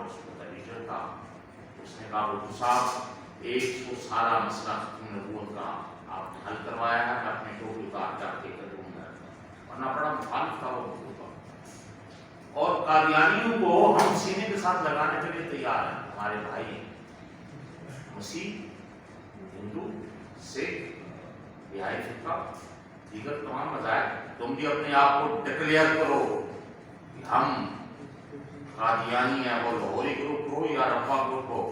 اس کو ٹیچر تھا. اس نے کہا وہ صاحب 100 مسئلہ ختم نبوت کا آپ نے حل کروایا ہے, میں اپنے ٹوپی اتار جا کے کروں گا, ورنہ بڑا مخالف تھا وہ. اور قادیانیوں کو ہم سینے کے ساتھ لگانے کے لیے تیار ہیں. ہمارے بھائی ہیں, مسیح, ہندو, سکھ, بہائی فرقہ, دیگر تمام مذاہب, تم بھی اپنے آپ کو ڈکلیئر کرو کہ ہم قادیانی ہیں, وہ لاہوری گروپ ہو یا رفا گروپ ہو,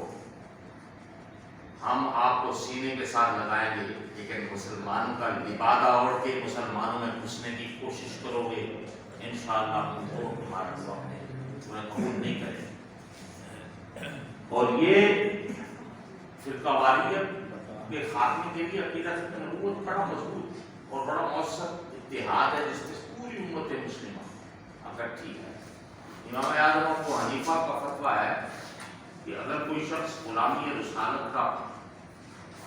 ہم آپ کو سینے کے ساتھ لگائیں گے, لیکن مسلمانوں کا لبادہ اوڑھ کے مسلمانوں میں گھسنے کی کوشش کرو گے, انشاءاللہ وہ تمہارا سامنے تمہیں قبول نہیں کرے. اور یہ فرقہ واریت کے خاتمے کے لیے عقیدہ نبوت بڑا مضبوط اور بڑا مؤثر اتحاد ہے, جس سے پوری امت مسلمہ اکٹھی ہے. امام اعظم ابو حنیفہ کا فتویٰ ہے کہ اگر کوئی شخص غلامی رسالت کا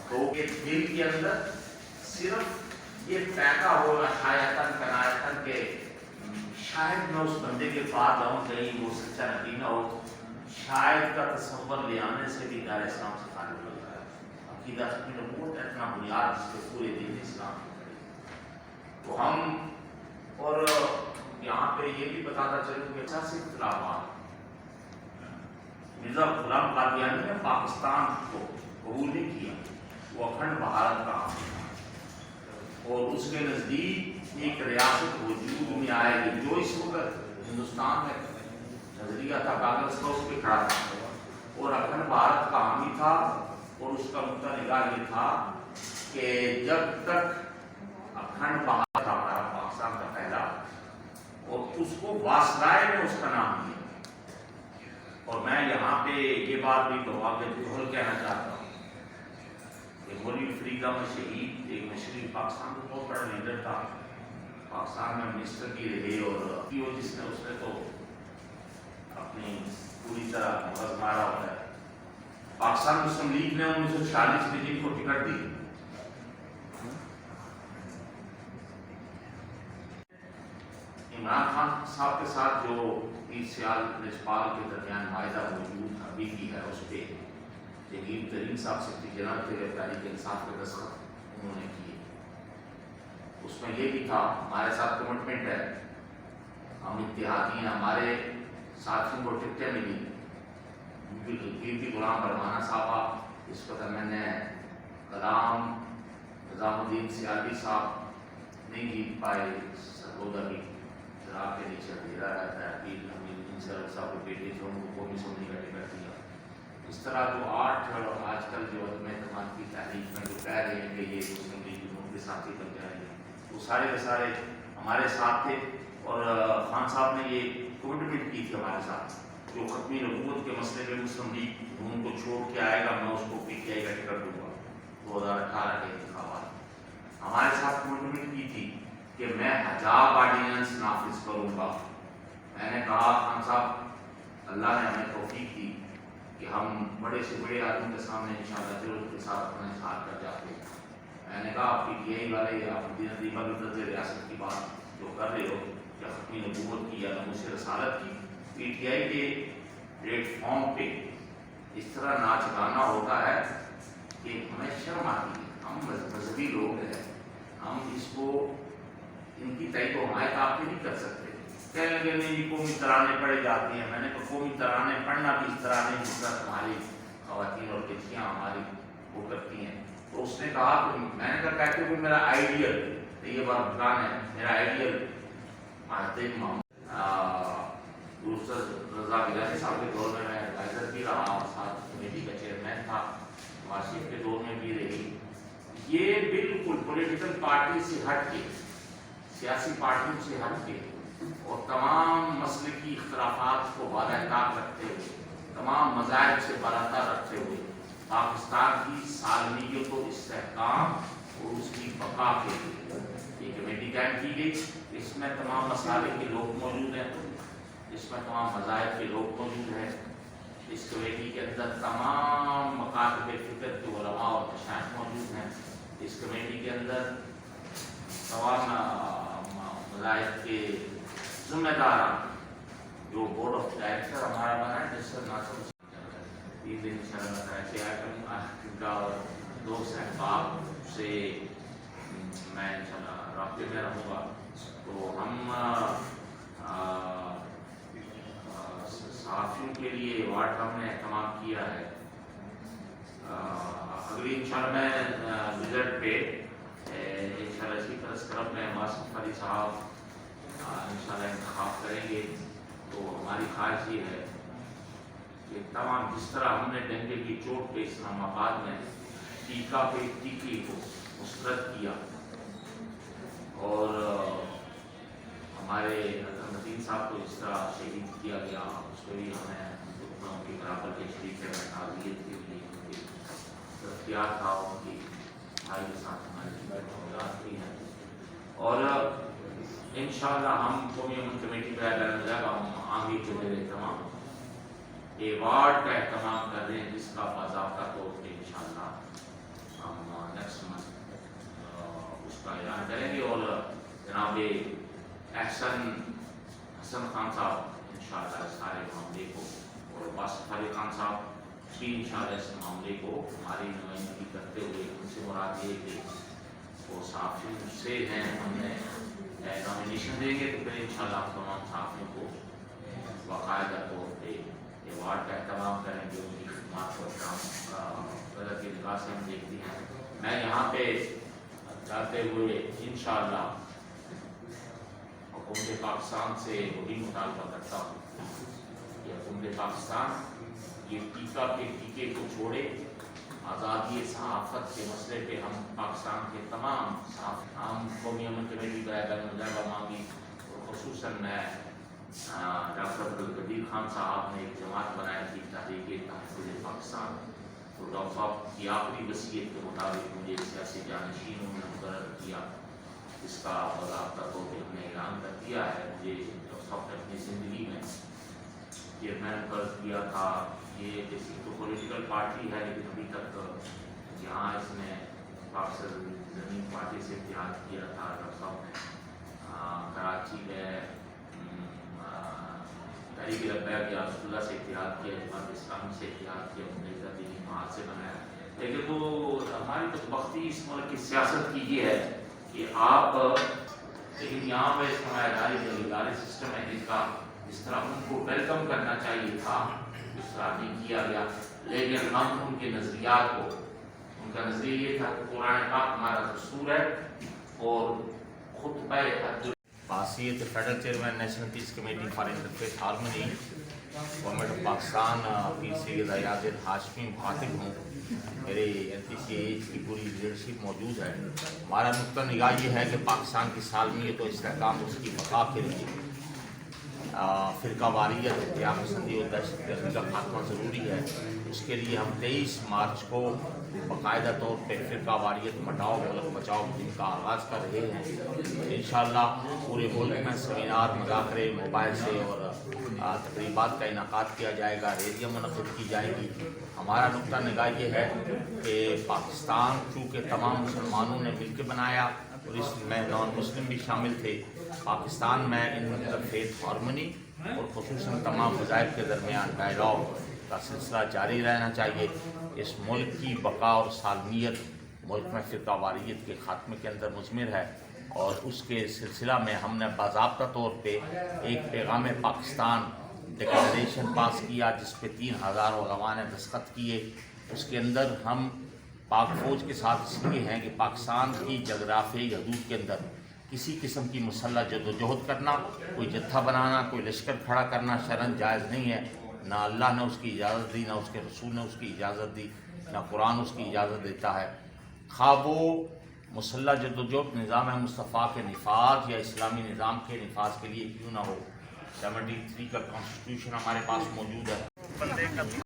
تو یہ دل کے اندر صرف یہ پیدا ہوگا شایتاً کنایتاً کہ شاید میں اس بندے کے پاس جاؤں, کہیں وہ سچا نبی نہ ہو, شاید کا تصور لے آنے سے بھی دار اسلام سے خارج ہو جائے. عقیدہ نبوت اتنا بنیاد جس کے پورے دین اسلام تو ہم. اور یہاں پہ یہ بھی بتاتا چلوں کہ سیاسی اختلافات, مرزا غلام قادیانی نے پاکستان کو قبول نہیں کیا, وہ اکھنڈ بھارت کا حامی تھا, اور اس کے نزدیک ایک ریاست وجود میں آئے گی جو اس وقت ہندوستان میں نظریہ تھا, کاغذ کا اس پہ کھڑا تھا, اور اکھنڈ بھارت کا حامی تھا. اور اس کا نقطہ نگاہ یہ تھا کہ جب تک اکھنڈ بھارت ہمارا پاکستان کا پہلا, اور اس کو واسرائے نے اس کا نام دیا. اور میں یہاں پہ یہ بات بھی واقع بہت کہنا چاہتا ہوں کہ مولوی فریدہ شہید ایک مشرق پاکستان کا بہت بڑا لیڈر تھا, پاکستان میں منسٹر بھی رہے, اور جس نے اس نے تو اپنی پوری طرح مغز مارا ہوا ہے. پاکستان مسلم لیگ نے 1946 میں جن کو ٹکٹ دی, عمران خان صاحب کے ساتھ جو 30 سیال پرنسپال کے درمیان معاہدہ موجود ابھی کی ہے, اس پہ جگیر ترین صاحب سیکرٹری جنرل کے تحریک انصاف کے دستخط انہوں نے کیے. اس میں یہ بھی تھا ہمارے ساتھ کمٹمنٹ ہے, ہم اتحادی ہیں, ہمارے ساتھیوں کو ٹکٹیں ملی. بھی غلام برمانہ صاحبہ, اس وقت میں نے کلام نظام الدین سیالی صاحب نہیں جیت پائے, سرگودا کی شراب کے نیچے اندھیرا رہتا ہے, پیر حمید صاحب کے بیٹے جو ان کو قومی اسمبلی کا ٹکٹ دیا. اس طرح جو 8 آج کل جو عدم اعتماد کی تحریک میں جو کہہ رہے ہیں کہ یہ مسلم لیگ ان کے ساتھی بن جائیں گے, وہ سارے کے سارے ہمارے ساتھ تھے. اور خان صاحب نے یہ کمٹمنٹ کی تھی ہمارے ساتھ, جو ختمی نبوت کے مسئلے میں مسلم لیگ ان کو چھوڑ کے آئے گا, میں اس کو پی ٹی آئی کا ٹکٹ دوں گا. 2018 کے انتخابات ہمارے ساتھ کمٹمنٹ کی تھی کہ میں حجاب آرڈیننس نافذ کروں گا. میں نے کہا خان صاحب اللہ نے ہمیں توفیق دی کہ ہم بڑے سے بڑے آدمی کے سامنے انشاءاللہ ضرورت کے ساتھ اپنا اظہار کر جاتے ہیں. میں نے کہا پی ٹی آئی والے آپ دیمہ ریاست کی بات جو کر رہے ہو یا ختمی نبوت کی یا ناموس رسالت کی, پی ٹی آئی کے پلیٹ فارم پہ اس طرح ناچ گانا ہوتا ہے کہ ہمیں شرم آتی ہے. ہم مذہبی لوگ ہیں, ہم اس کو ان کی تائید و حمایت آپ کے نہیں کر سکتے. کہنے لگے نہیں جی قومی ترانے پڑھے جاتے ہیں. میں نے کہا قومی ترانے پڑھنا بھی اس طرح نہیں جس طرح تمہاری خواتین اور بچیاں ہماری وہ کرتی ہیں. تو اس نے کہا کہ میں نے کہا کہتے ہوئے میرا آئیڈیل, یہ بات بتانا ہے, میرا ideal Mahathir Mohamad Raza Gilani صاحب کے دور میں ایڈوائزر بھی رہا اور ساتھ کمیٹی کا چیئرمین تھا, واشف کے دور میں بھی رہی. یہ بالکل پولیٹیکل پارٹی سے ہٹ کے, سیاسی پارٹیوں سے ہٹ کے, اور تمام مسلکی اختلافات کو بالائے طاق رکھتے ہوئے, تمام مذاہب سے بالاتر رکھتے ہوئے پاکستان کی سالمیت و استحکام اور اس کی بقا کے لیے یہ کمیٹی قائم کی گئی. اس میں تمام مسالے کے لوگ موجود ہیں, اس میں تمام مذاہب کے لوگ موجود ہیں. اس کمیٹی کے اندر تمام مکاتب فکر کے علماء اور مشائخ موجود ہیں. اس کمیٹی کے اندر تمام مذاہب کے ذمہ داران, جو بورڈ آف ڈائریکٹر ہمارا بنا ہے جس سے ناصر دن انشاءاللہ کراچی آیا کروں گا، ان کا دوست احباب سے میں انشاءاللہ رابطے میں رہوں گا. تو ہم صحافیوں کے لیے ایوارڈ ہم نے اہتمام کیا ہے. اگلی انشاءاللہ میں وزٹ پہ انشاءاللہ اسی طرح میں ماسف علی صاحب انشاءاللہ انتخاب کریں گے. تو ہماری خواہش یہ ہے کہ تمام جس طرح ہم نے ڈنڈے کی چوٹ پہ اسلام آباد میں ٹیکہ پہ ٹیکے کو مسترد کیا اور ہمارے مدین صاحب کو جس طرح شہید کیا گیا، اس کو بھی ہمیں ان کے برابر کے شریک ہے تعزیت کے لیے ان کی اختیار تھا، ان کی بھائی کے ساتھ ہماری ملاقات ہوئی ہے. اور انشاءاللہ ہم قومی امن کمیٹی کا ہم آگے جو میرے تمام ایوارڈ کا اہتمام کر رہے ہیں، جس کا باضابطہ طور پہ انشاءاللہ ہم نیکسٹ منتھ اس کا اعلان کریں گے. اور جناب احسن حسن خان صاحب انشاءاللہ اس سارے معاملے کو، اور واصف علی خان صاحب بھی انشاءاللہ اس معاملے کو ہماری نمائندگی کرتے ہوئے، ان سے مراد یہ کہ وہ صحافیوں سے ہیں، ہم نے نامینیشن دیں گے تو پھر انشاءاللہ ہم تمام صحافیوں کو باقاعدہ طور پہ ایوارڈ کا اہتمام کریں گے. ان کی خدمات اور کام کا کی نگاہ سے ہم دیکھتے ہیں. میں یہاں پہ جاتے ہوئے انشاءاللہ حکومت پاکستان سے وہی مطالبہ کرتا ہوں کہ حکومت پاکستان یہ ٹیکے کو چھوڑے. آزادی صحافت کے مسئلے پہ ہم پاکستان کے تمام ہم قومی امن کمیٹی کا مظاہرہ مانگی، اور خصوصاً میں ڈاکٹر عبدالقدیر خان صاحب نے ایک جماعت بنائی تھی تحریک تحفظ پاکستان. تو ڈاکٹر صاحب کی آخری وصیت کے مطابق مجھے سیاسی جانشینوں نے مقرر کیا، اس کا باضابطہ طور پہ ہم نے اعلان کر دیا ہے. مجھے ڈاکٹر صاحب نے اپنی زندگی میں یہ میں فرض کیا تھا، یہ کسی تو پولیٹیکل پارٹی ہے لیکن ابھی تک جہاں اس نے پاکستان زمین پارٹی سے اتحاد کیا تھا، ڈاکٹر صاحب نے کراچی میں تحریک لبیک یا رسول اللہ سے اتحاد کیا، جماعت اسلامی سے اتحاد کیا، مجاہدہ دینی جماعت سے بنایا. لیکن وہ ہماری بدبختی اس ملک کی سیاست کی یہ ہے کہ آپ لیکن یہاں پہ سرمایہ داری سسٹم ہے جس طرح ان کو ویلکم کرنا چاہیے تھا اس طرح نہیں کیا گیا. لیکن ہم ان کے نظریات کو، ان کا نظریہ یہ تھا کہ قرآن پاک ہمارا دستور ہے اور خطبہ حج بحیثیت federal chairman national peace committee for interfaith harmony government of Pakistan Pir Syed Ayaz Hashmi مخاطب ہوں. میرے NPCH کی پوری لیڈرشپ موجود ہے. ہمارا نقطہ نگاہ یہ ہے کہ پاکستان کی سالمیت و استحکام اس کی بقا کے لیے فرقہ واریت، انتہا پسندی اور دہشت گردی کا خاتمہ ضروری ہے. اس کے لیے ہم 23 مارچ کو باقاعدہ طور پہ فرقہ واریت مٹاؤ ملک بچاؤ مہم کا آغاز کر رہے ہیں. انشاءاللہ پورے ملک میں سیمینار، مذاکرے، موبائل سے اور تقریبات کا انعقاد کیا جائے گا، ریلیاں منعقد کی جائیں گی. ہمارا نقطہ نگاہ یہ ہے کہ پاکستان چونکہ تمام مسلمانوں نے مل کے بنایا اور اس میں نان مسلم بھی شامل تھے، پاکستان میں انٹرفیتھ ہارمونی اور خصوصاً تمام مذاہب کے درمیان ڈائلاگ کا سلسلہ جاری رہنا چاہیے. اس ملک کی بقا اور سالمیت ملک میں فرقہ واریت کے خاتمے کے اندر مضمر ہے، اور اس کے سلسلہ میں ہم نے باضابطہ طور پہ ایک پیغام پاکستان ڈکلریشن پاس کیا جس پہ 3000 علماء نے دستخط کیے. اس کے اندر ہم پاک فوج کے ساتھ اس لیے ہیں کہ پاکستان کی جغرافیائی حدود کے اندر کسی قسم کی مسلح جدوجہد کرنا، کوئی جتھا بنانا، کوئی لشکر کھڑا کرنا شرعاً جائز نہیں ہے. نہ اللہ نے اس کی اجازت دی، نہ اس کے رسول نے اس کی اجازت دی، نہ قرآن اس کی اجازت دیتا ہے. خواہ وہ مسلح جدوجہد نظام مصطفیٰ کے نفاذ یا اسلامی نظام کے نفاذ کے لیے کیوں نہ ہو. 73 کا کانسٹیٹیوشن ہمارے پاس موجود ہے.